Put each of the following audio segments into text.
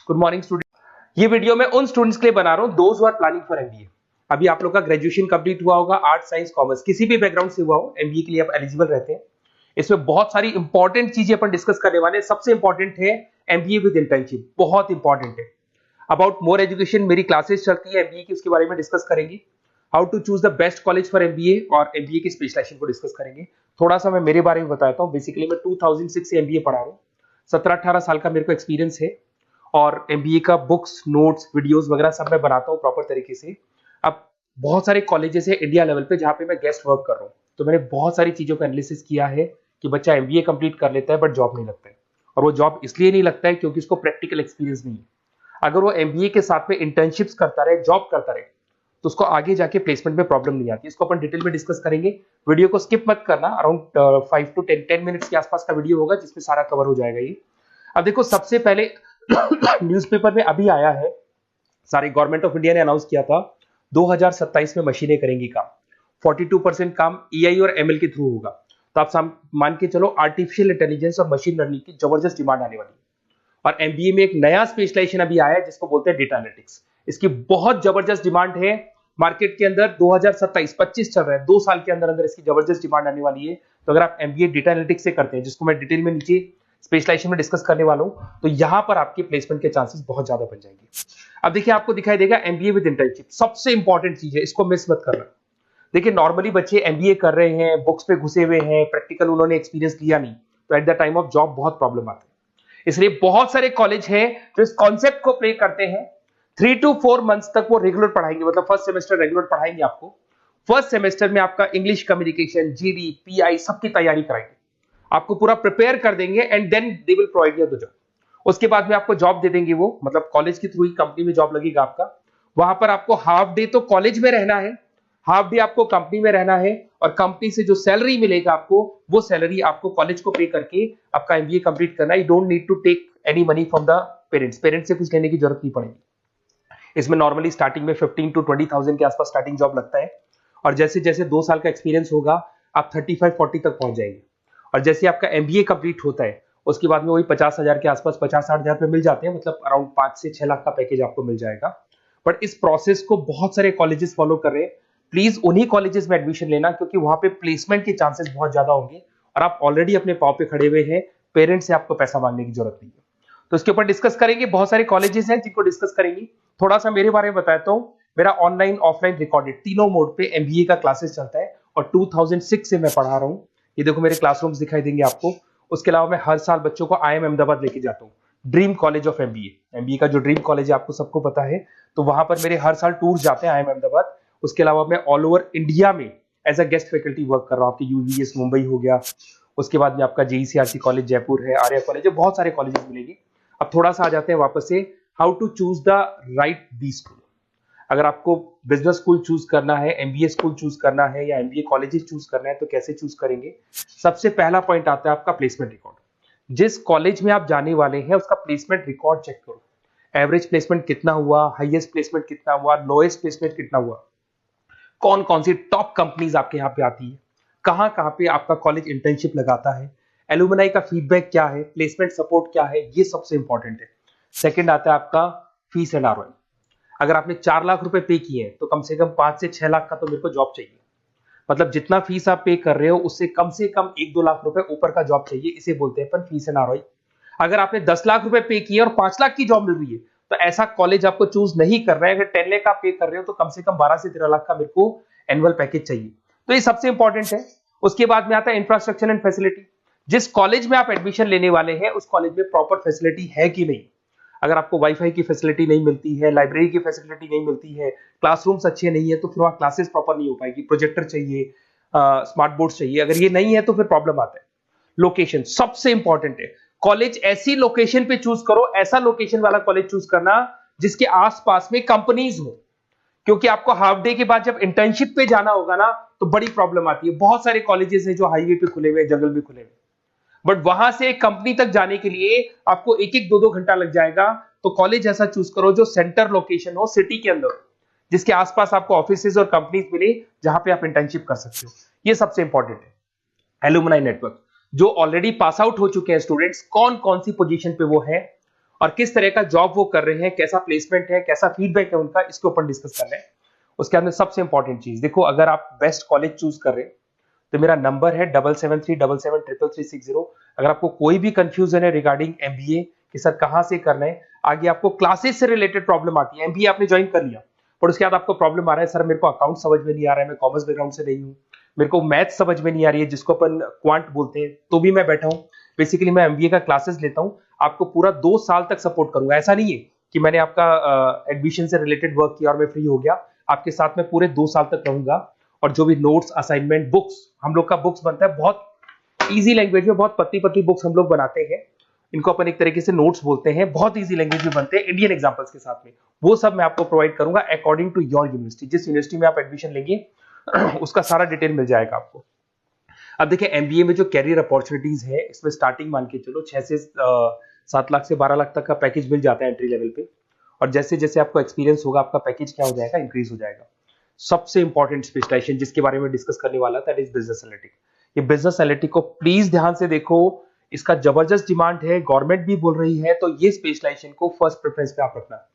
Good morning student. ये video मैं उन स्टूडेंट्स के लिए बना रहा हूं those who are planning for MBA. अभी आप लोग का ग्रेजुएशन कंप्लीट हुआ होगा, आर्ट साइंस कॉमर्स किसी भी बैकग्राउंड से हुआ हो, एमबीए के लिए आप एलिजिबल रहते हैं। इसमें बहुत सारी इंपॉर्टेंट चीजें अपन डिस्कस करने वाले हैं। सबसे इंपॉर्टेंट है एमबीए विद इंटर्नशिप, बहुत इंपॉर्टेंट है। अबाउट मोर एजुकेशन मेरी क्लासेस चलती है एमबीए की, उसके बारे में डिस्कस करेंगे। How to choose the best college for MBA और एमबीए की स्पेशलाइजेशन को डिस्कस करेंगे। थोड़ा सा मैं मेरे बारे में बताता हूँ। बेसिकली मैं 2006 से एमबीए पढ़ा रहा हूँ। 17-18 साल का मेरे को एक्सपीरियंस है और एमबीए का बुक्स, नोट्स, वीडियोस वगैरह सब मैं बनाता हूँ प्रॉपर तरीके से। अब बहुत सारे कॉलेजेस है इंडिया लेवल पे जहाँ पे मैं गेस्ट वर्क कर रहा हूँ, तो मैंने बहुत सारी चीजों का एनालिसिस किया है कि बच्चा एमबीए कंप्लीट कर लेता है बट जॉब नहीं लगता है। और वो जॉब इसलिए नहीं लगता है क्योंकि उसको प्रैक्टिकल एक्सपीरियंस नहीं है। अगर वो एमबीए के साथ में इंटर्नशिप्स करता रहे, जॉब करता रहे, तो उसको आगे जाके प्लेसमेंट में प्रॉब्लम नहीं आती। इसको अपन डिटेल में डिस्कस करेंगे। वीडियो को स्किप मत करना। अराउंड 5 to 10 मिनट्स के आसपास का वीडियो होगा जिसमें सारा कवर हो जाएगा ये। अब देखो, सबसे पहले न्यूज़पेपर में अभी आया है, सारे गवर्नमेंट ऑफ इंडिया ने अनाउंस किया था 2027 में मशीनें करेंगी काम। 42% काम एआई और एमएल के थ्रू होगा। तो आप मान के चलो आर्टिफिशियल इंटेलिजेंस और मशीन लर्निंग की जबरदस्त डिमांड आने वाली है। और एमबीए में एक नया स्पेशलाइजेशन अभी आया है जिसको बोलते हैं डेटा एनालिटिक्स। इसकी बहुत जबरदस्त डिमांड है मार्केट के अंदर। 2027-25 चल रहा है, 2 साल के अंदर अंदर इसकी जबरदस्त डिमांड आने वाली है। तो अगर आप एमबीए डेटा एनालिटिक्स से करते हैं, जिसको मैं डिटेल में नीचे स्पेशलाइजेशन में डिस्कस करने वाला हूं, तो यहां पर आपके प्लेसमेंट के चांसेस बहुत ज्यादा बन जाएंगे। अब देखिए, आपको दिखाई देगा एमबीए विद इंटर्नशिप, सबसे इंपॉर्टेंट चीज है, इसको मिस मत करना। देखिए, नॉर्मली बच्चे एमबीए कर रहे हैं, बुक्स पे घुसे हुए हैं, प्रैक्टिकल उन्होंने एक्सपीरियंस लिया नहीं, तो at the time of job बहुत प्रॉब्लम आती है। इसलिए बहुत सारे कॉलेज हैं जो इस कॉन्सेप्ट को प्ले करते हैं। 3 to 4 मंथ्स तक वो रेगुलर पढ़ाएंगे, मतलब फर्स्ट सेमेस्टर रेगुलर पढ़ाएंगे आपको। फर्स्ट सेमेस्टर में आपका इंग्लिश कम्युनिकेशन, जीडी, पीआई सबकी तैयारी कराएंगे, आपको पूरा प्रिपेयर कर देंगे and then they will provide you the job. उसके बाद में आपको जॉब दे देंगे वो, मतलब कॉलेज के थ्रू ही कंपनी में जॉब लगेगा आपका। वहां पर आपको हाफ डे तो कॉलेज में रहना है, हाफ डे आपको कंपनी में रहना है, और कंपनी से जो सैलरी मिलेगा आपको, वो सैलरी आपको कॉलेज को पे करके आपका एमबीए कंप्लीट करना है। You don't need to take any money from the parents. Parents से कुछ लेने की जरूरत नहीं पड़ेगी। इसमें नॉर्मली स्टार्टिंग में 15 to 20,000 के आसपास स्टार्टिंग जॉब लगता है, और जैसे जैसे 2 साल का एक्सपीरियंस होगा आप 35-40 तक पहुंच जाएंगे। और जैसे आपका एमबीए कंप्लीट होता है उसके बाद में वही 50,000 के आसपास, 50-60 हजार पे मिल जाते हैं, मतलब अराउंड 5 से 6 लाख का पैकेज आपको मिल जाएगा। बट इस प्रोसेस को बहुत सारे कॉलेजेस फॉलो कर रहे हैं। प्लीज उन्हीं कॉलेजेस में एडमिशन लेना, क्योंकि वहां पे प्लेसमेंट के चांसेस बहुत ज्यादा होंगे और आप ऑलरेडी अपने पांव पे खड़े हुए हैं। पेरेंट्स से आपको पैसा मांगने की जरूरत नहीं है। तो इसके ऊपर डिस्कस करेंगे। बहुत सारे कॉलेजेस हैं जिनको डिस्कस करेंगे। थोड़ा सा मेरे बारे में बताता हूँ। मेरा ऑनलाइन, ऑफलाइन, रिकॉर्डेड तीनों मोड पे एमबीए का क्लासेस चलता है और 2006 से मैं पढ़ा रहा हूँ। ये देखो मेरे क्लासरूम्स दिखाई देंगे आपको। उसके अलावा मैं हर साल बच्चों को आईएम अहमदाबाद लेके जाता हूँ, dream college of MBA. MBA का जो ड्रीम कॉलेज है आपको सबको पता है, तो वहां पर मेरे हर साल टूर जाते हैं आईएम अहमदाबाद। उसके अलावा मैं ऑल ओवर इंडिया में as a guest faculty work कर रहा हूँ। आपके यूवीएस मुंबई हो गया, उसके बाद में आपका जेईसीआरसी कॉलेज जयपुर है, आर्या कॉलेज है, बहुत सारे कॉलेजेस मिलेंगे। अब थोड़ा सा आ जाते हैं वापस से, how to choose the right B school. अगर आपको बिजनेस स्कूल चूज करना है, एमबीए स्कूल चूज करना है, या एमबीए कॉलेजेस चूज करना है, तो कैसे चूज करेंगे। सबसे पहला पॉइंट आता है आपका प्लेसमेंट रिकॉर्ड। जिस कॉलेज में आप जाने वाले हैं उसका प्लेसमेंट रिकॉर्ड चेक करो। एवरेज प्लेसमेंट कितना हुआ, हाईएस्ट प्लेसमेंट कितना हुआ, लोएस्ट प्लेसमेंट कितना हुआ, कौन कौन सी टॉप कंपनीज आपके यहाँ पे आती है, कहाँ कहाँ पे आपका कॉलेज इंटर्नशिप लगाता है, एलुमनाई का फीडबैक क्या है, प्लेसमेंट सपोर्ट क्या है, ये सबसे इंपॉर्टेंट है। सेकंड आता है आपका फीस एंड आरओआई। अगर आपने 4 लाख रुपए पे किए हैं तो कम से कम 5 से 6 लाख का तो मेरे को जॉब चाहिए। मतलब जितना फीस आप पे कर रहे हो उससे कम से कम 1-2 लाख रुपए ऊपर का जॉब चाहिए। इसे बोलते हैं अपन फीस एंड आरओआई। अगर आपने 10 लाख रुपए पे किए और 5 लाख की जॉब मिल रही है तो ऐसा कॉलेज आपको चूज नहीं कर रहा है। अगर 10 लाख आप पे कर रहे हो तो कम से कम 12 से 13 लाख का मेरे को एनुअल पैकेज चाहिए। तो ये सबसे इंपॉर्टेंट है। उसके बाद में आता है इंफ्रास्ट्रक्चर एंड फैसिलिटी। जिस कॉलेज में आप एडमिशन लेने वाले हैं उस कॉलेज में प्रॉपर फैसिलिटी है कि नहीं। अगर आपको वाईफाई की फैसिलिटी नहीं मिलती है, लाइब्रेरी की फैसिलिटी नहीं मिलती है, क्लासरूम्स अच्छे नहीं है, तो फिर वहां क्लासेस प्रॉपर नहीं हो पाएगी। प्रोजेक्टर चाहिए, स्मार्ट बोर्ड चाहिए। अगर ये नहीं है तो फिर प्रॉब्लम आता है। लोकेशन सबसे इंपॉर्टेंट है। कॉलेज ऐसी लोकेशन पे चूज करो, ऐसा लोकेशन वाला कॉलेज चूज करना जिसके आसपास में कंपनीज हो, क्योंकि आपको हाफ डे के बाद जब इंटर्नशिप पे जाना होगा ना तो बड़ी प्रॉब्लम आती है। बहुत सारे कॉलेजेस हैं जो हाईवे पे खुले हुए, जंगल में खुले हुए, बट वहां से कंपनी तक जाने के लिए आपको 1-1, 2-2 घंटा लग जाएगा। तो कॉलेज ऐसा चूज करो जो सेंटर लोकेशन हो, सिटी के अंदर, जिसके आसपास आपको ऑफिसेज और कंपनीज मिले जहां पे आप इंटर्नशिप कर सकते हो। ये सबसे इंपॉर्टेंट है। एलुमनाई नेटवर्क, जो ऑलरेडी पास आउट हो चुके हैं स्टूडेंट्स, कौन कौन सी पोजीशन पे वो है और किस तरह का जॉब वो कर रहे हैं, कैसा प्लेसमेंट है, कैसा फीडबैक है उनका, इसके ऊपर डिस्कस कर रहे हैं। उसके अंदर सबसे इंपॉर्टेंट चीज देखो, अगर आप बेस्ट कॉलेज चूज कर रहे हैं तो मेरा नंबर है 7737733360। अगर आपको कोई भी कंफ्यूजन है रिगार्डिंग एमबीए कि सर कहां से करना है, आगे आपको क्लासेस से रिलेटेड प्रॉब्लम आती है, एमबीए आपने ज्वाइन कर लिया पर उसके बाद आपको प्रॉब्लम आ रहा है सर मेरे को अकाउंट समझ में नहीं आ रहा है, मैं कॉमर्स बैकग्राउंड से नहीं हूँ, मेरे को मैथ समझ में नहीं आ रही है जिसको अपन क्वांट बोलते हैं, तो भी मैं बैठा हूँ। बेसिकली मैं एमबीए का क्लासेस लेता हूँ, आपको पूरा 2 साल तक सपोर्ट करूंगा। ऐसा नहीं है कि मैंने आपका एडमिशन से रिलेटेड वर्क किया और मैं फ्री हो गया, आपके साथ में पूरे 2 साल तक रहूंगा। और जो भी नोट्स, असाइनमेंट, बुक्स, हम लोग का बुक्स बनता है बहुत इजी लैंग्वेज में, बहुत पतली पतली बुक्स हम लोग बनाते हैं, इनको अपन एक तरीके से नोट्स बोलते हैं, बहुत इजी लैंग्वेज में बनते हैं इंडियन एग्जांपल्स के साथ में। वो सब मैं आपको प्रोवाइड करूंगा अकॉर्डिंग टू योर यूनिवर्सिटी, जिस यूनिवर्सिटी में आप एडमिशन लेंगे उसका सारा डिटेल मिल जाएगा आपको। अब देखिए एमबीए में जो कैरियर अपॉर्चुनिटीज है, इसमें स्टार्टिंग मान के चलो 6 से 7 लाख से 12 लाख तक का पैकेज मिल जाता है एंट्री लेवल पे, और जैसे जैसे आपको एक्सपीरियंस होगा आपका पैकेज क्या हो जाएगा, इंक्रीज हो जाएगा। सबसे इंपॉर्टेंट स्पेशलाइजेशन जिसके बारे में डिस्कस करने वाला दैट इज बिजनेस एनालिटिक। ये बिजनेस एनालिटिक को प्लीज ध्यान से देखो, इसका जबरदस्त डिमांड है, गवर्नमेंट भी बोल रही है, तो ये स्पेशलाइजेशन को फर्स्ट प्रेफरेंस पे आप रखना।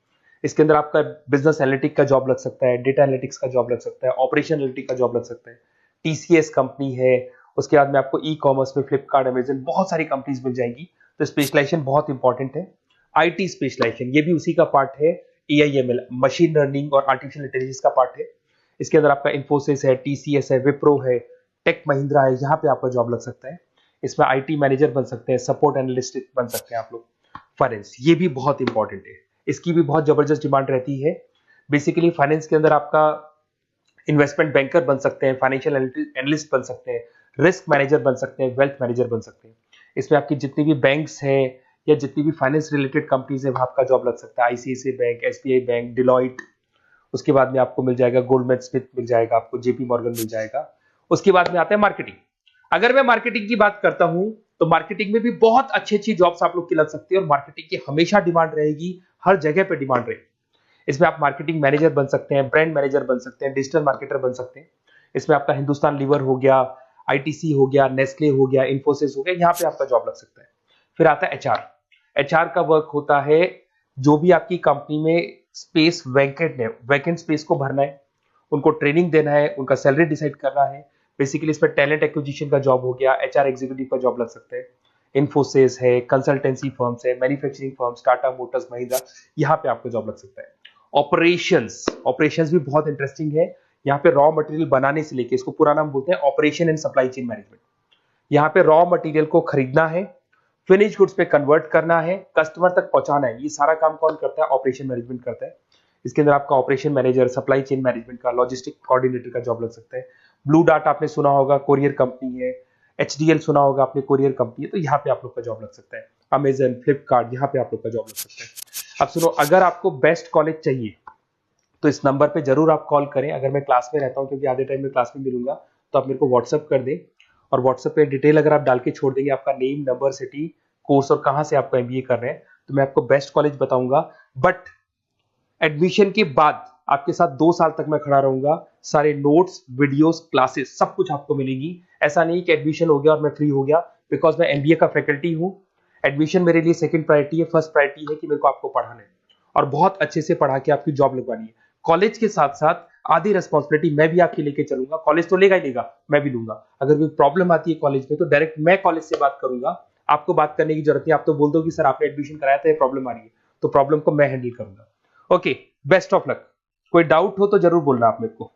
इसके अंदर आपका बिजनेस एनालिटिक का जॉब लग सकता है, डेटा एनालिटिक्स का जॉब लग सकता है, ऑपरेशन एनालिटिक का जॉब लग सकता है, टीसीएस कंपनी है, उसके बाद में आपको ई कॉमर्स में फ्लिपकार्ट, अमेजन, बहुत सारी कंपनीज मिल जाएंगी। तो स्पेशलाइजेशन बहुत इंपॉर्टेंट है। आईटी स्पेशलाइजेशन ये भी उसी का पार्ट है, एआईएमएल, मशीन लर्निंग और आर्टिफिशियल इंटेलिजेंस का पार्ट है। इसके अंदर आपका इन्फोसिस है, टीसीएस है, विप्रो है, टेक महिंद्रा है, यहाँ पे आपका जॉब लग सकता है। इसमें आईटी मैनेजर बन सकते हैं, सपोर्ट एनालिस्ट बन सकते हैं आप लोग। फाइनेंस ये भी बहुत इंपॉर्टेंट है, इसकी भी बहुत जबरदस्त डिमांड रहती है। बेसिकली फाइनेंस के अंदर आपका इन्वेस्टमेंट बैंकर बन सकते हैं, फाइनेंशियल एनालिस्ट बन सकते हैं, रिस्क मैनेजर बन सकते हैं, वेल्थ मैनेजर बन सकते हैं। इसमें आपकी जितनी भी बैंक्स हैं या जितनी भी फाइनेंस रिलेटेड कंपनीज है वहां आपका जॉब लग सकता है। ICICI bank, SBI bank, Deloitte, उसके बाद में आपको मिल जाएगा गोल्डमैन स्मिथ मिल जाएगा, आपको जेपी मॉर्गन मिल जाएगा। उसके बाद में आता है मार्केटिंग। अगर मैं मार्केटिंग की बात करता हूं तो मार्केटिंग में भी बहुत अच्छी अच्छी जॉब्स आप लोग की लग सकती है, और मार्केटिंग की हमेशा डिमांड रहेगी, हर जगह पे डिमांड रहेगी। इसमें आप मार्केटिंग मैनेजर बन सकते हैं, ब्रांड मैनेजर बन सकते हैं, डिजिटल मार्केटर बन सकते हैं। इसमें आपका हिंदुस्तान लीवर हो गया, आईटीसी हो गया, नेस्ले हो गया, इन्फोसिस हो गया, यहाँ पे आपका जॉब लग सकता है। फिर आता है एचआर। एचआर का वर्क होता है जो भी आपकी कंपनी में स्पेस वैकेंट है, वैकेंट स्पेस को भरना है, उनको ट्रेनिंग देना है, उनका सैलरी डिसाइड करना है। बेसिकली इसमें टैलेंट एक्विजिशन का जॉब हो गया, एचआर एग्जीक्यूटिव का जॉब लग सकता है। इन्फोसिस है, कंसल्टेंसी फर्म्स है, manufacturing firms, Tata Motors, Mahindra, यहाँ पे आपको जॉब लग सकता है। ऑपरेशंस, ऑपरेशंस भी बहुत इंटरेस्टिंग है। यहाँ पे रॉ मटेरियल बनाने से लेके, इसको पूरा नाम बोलते हैं operation and supply chain management. यहाँ पे रॉ मटेरियल को खरीदना है, फिनिश गुड्स पे कन्वर्ट करना है, कस्टमर तक पहुंचाना है, ये सारा काम कौन करता है, ऑपरेशन मैनेजमेंट करता है। इसके अंदर आपका operation manager, supply chain management का, लॉजिस्टिक कोऑर्डिनेटर का जॉब लग सकता है। ब्लू डार्ट आपने सुना होगा, कोरियर कंपनी है। एचडीएल सुना होगा आपने, कोरियर कंपनी है, तो यहाँ पे आप लोग का जॉब लग सकता है। अमेजन, फ्लिपकार्ट, यहाँ पे आप लोग का जॉब लग सकता है। अब सुनो, अगर आपको बेस्ट कॉलेज चाहिए तो इस नंबर पे जरूर आप कॉल करें। अगर मैं क्लास में रहता हूँ, क्योंकि आधे टाइम में क्लास में मिलूंगा, तो आप मेरे को व्हाट्सअप कर दें, और व्हाट्सएप पे डिटेल अगर आप डाल के छोड़ देंगे, आपका नेम, नंबर, सिटी, कोर्स और कहां से आपको एमबीए कर रहे हैं, तो मैं आपको बेस्ट कॉलेज बताऊंगा। बट एडमिशन के बाद आपके साथ 2 साल तक मैं खड़ा रहूंगा, सारे नोट्स, वीडियोस, क्लासेस सब कुछ आपको मिलेगी। ऐसा नहीं कि एडमिशन हो गया और मैं फ्री हो गया, बिकॉज मैं एमबीए का फैकल्टी हूं। एडमिशन मेरे लिए सेकंड प्रायोरिटी है, फर्स्ट प्रायोरिटी है कि मेरे को आपको पढ़ाना है और बहुत अच्छे से पढ़ा के आपकी जॉब लगवानी है। कॉलेज के साथ साथ आधी रिस्पॉन्सिबिलिटी मैं भी आपकी लेके चलूंगा, कॉलेज तो लेगा ही लेगा, मैं भी लूंगा। अगर कोई प्रॉब्लम आती है कॉलेज में तो डायरेक्ट मैं कॉलेज से बात करूंगा, आपको बात करने की जरूरत नहीं। आप तो बोल दो कि सर आपने एडमिशन कराया था, ये प्रॉब्लम आ रही है, तो प्रॉब्लम को मैं हैंडल करूंगा। Okay, best of luck. कोई डाउट हो तो जरूर बोलना आप मेरे को।